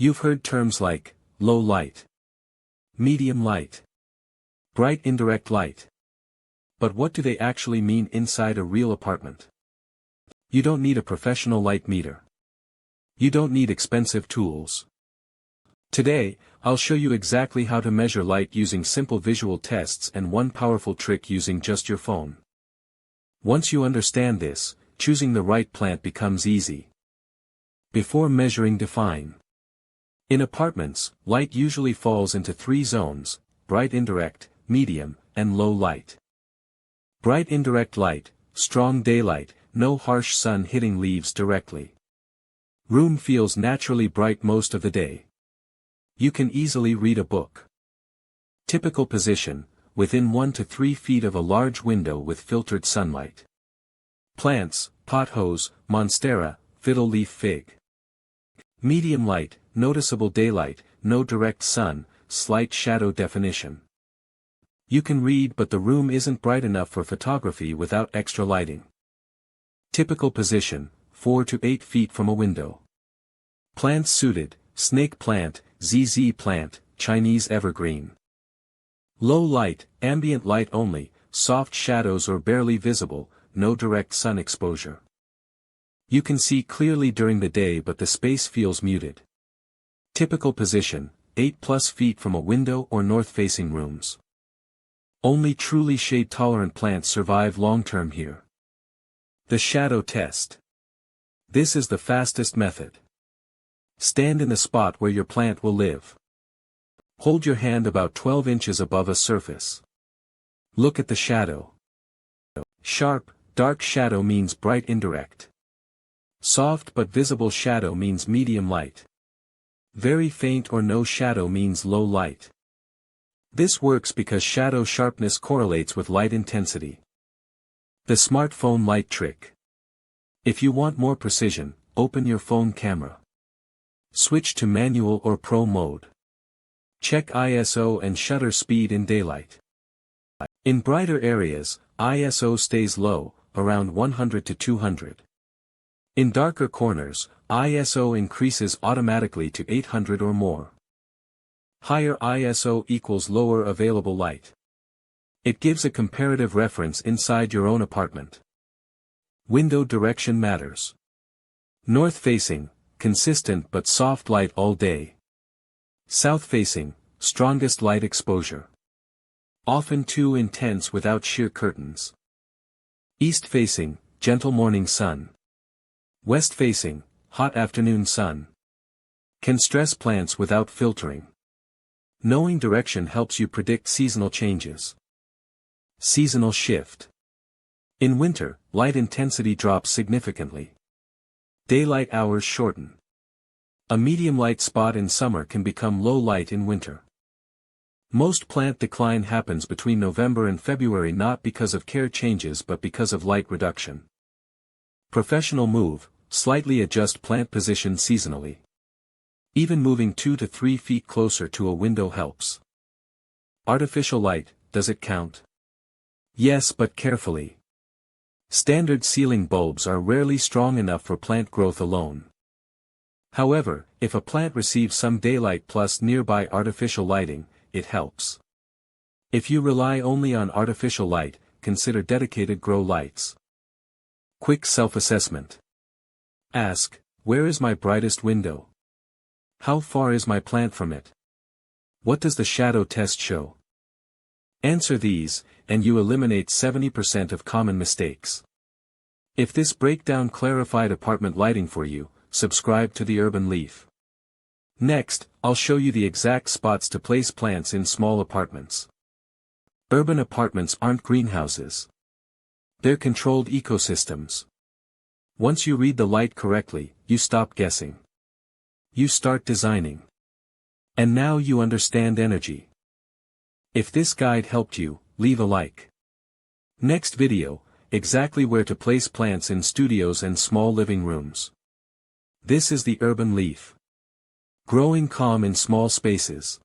You've heard terms like low light, medium light, bright indirect light. But what do they actually mean inside a real apartment? You don't need a professional light meter. You don't need expensive tools. Today, I'll show you exactly how to measure light using simple visual tests and one powerful trick using just your phone. Once you understand this, choosing the right plant becomes easy. Before measuring, define. In apartments, light usually falls into three zones: bright indirect, medium, and low light. Bright indirect light, strong daylight, no harsh sun hitting leaves directly. Room feels naturally bright most of the day. You can easily read a book. Typical position, within 1 to 3 feet of a large window with filtered sunlight. Plants, pothos, monstera, fiddle leaf fig. Medium light, noticeable daylight, no direct sun, slight shadow definition. You can read, but the room isn't bright enough for photography without extra lighting. Typical position, 4 to 8 feet from a window. Plants suited, snake plant, ZZ plant, Chinese evergreen. Low light, ambient light only, soft shadows or barely visible, no direct sun exposure. You can see clearly during the day but the space feels muted. Typical position, 8+ feet from a window or north-facing rooms. Only truly shade-tolerant plants survive long-term here. The shadow test. This is the fastest method. Stand in the spot where your plant will live. Hold your hand about 12 inches above a surface. Look at the shadow. Sharp, dark shadow means bright indirect. Soft but visible shadow means medium light. Very faint or no shadow means low light. This works because shadow sharpness correlates with light intensity. The smartphone light trick. If you want more precision, open your phone camera. Switch to manual or pro mode. Check ISO and shutter speed in daylight. In brighter areas, ISO stays low, around 100 to 200. In darker corners, ISO increases automatically to 800 or more. Higher ISO equals lower available light. It gives a comparative reference inside your own apartment. Window direction matters. North-facing, consistent but soft light all day. South-facing, strongest light exposure. Often too intense without sheer curtains. East-facing, gentle morning sun. West-facing, hot afternoon sun. Can stress plants without filtering. Knowing direction helps you predict seasonal changes. Seasonal shift. In winter, light intensity drops significantly. Daylight hours shorten. A medium light spot in summer can become low light in winter. Most plant decline happens between November and February, not because of care changes but because of light reduction. Professional move, slightly adjust plant position seasonally. Even moving 2 to 3 feet closer to a window helps. Artificial light, does it count? Yes, but carefully. Standard ceiling bulbs are rarely strong enough for plant growth alone. However, if a plant receives some daylight plus nearby artificial lighting, it helps. If you rely only on artificial light, consider dedicated grow lights. Quick self-assessment. Ask, where is my brightest window? How far is my plant from it? What does the shadow test show? Answer these, and you eliminate 70% of common mistakes. If this breakdown clarified apartment lighting for you, subscribe to the Urban Leaf. Next, I'll show you the exact spots to place plants in small apartments. Urban apartments aren't greenhouses. They're controlled ecosystems. Once you read the light correctly, you stop guessing. You start designing. And now you understand energy. If this guide helped you, leave a like. Next video, exactly where to place plants in studios and small living rooms. This is the Urban Leaf. Growing calm in small spaces.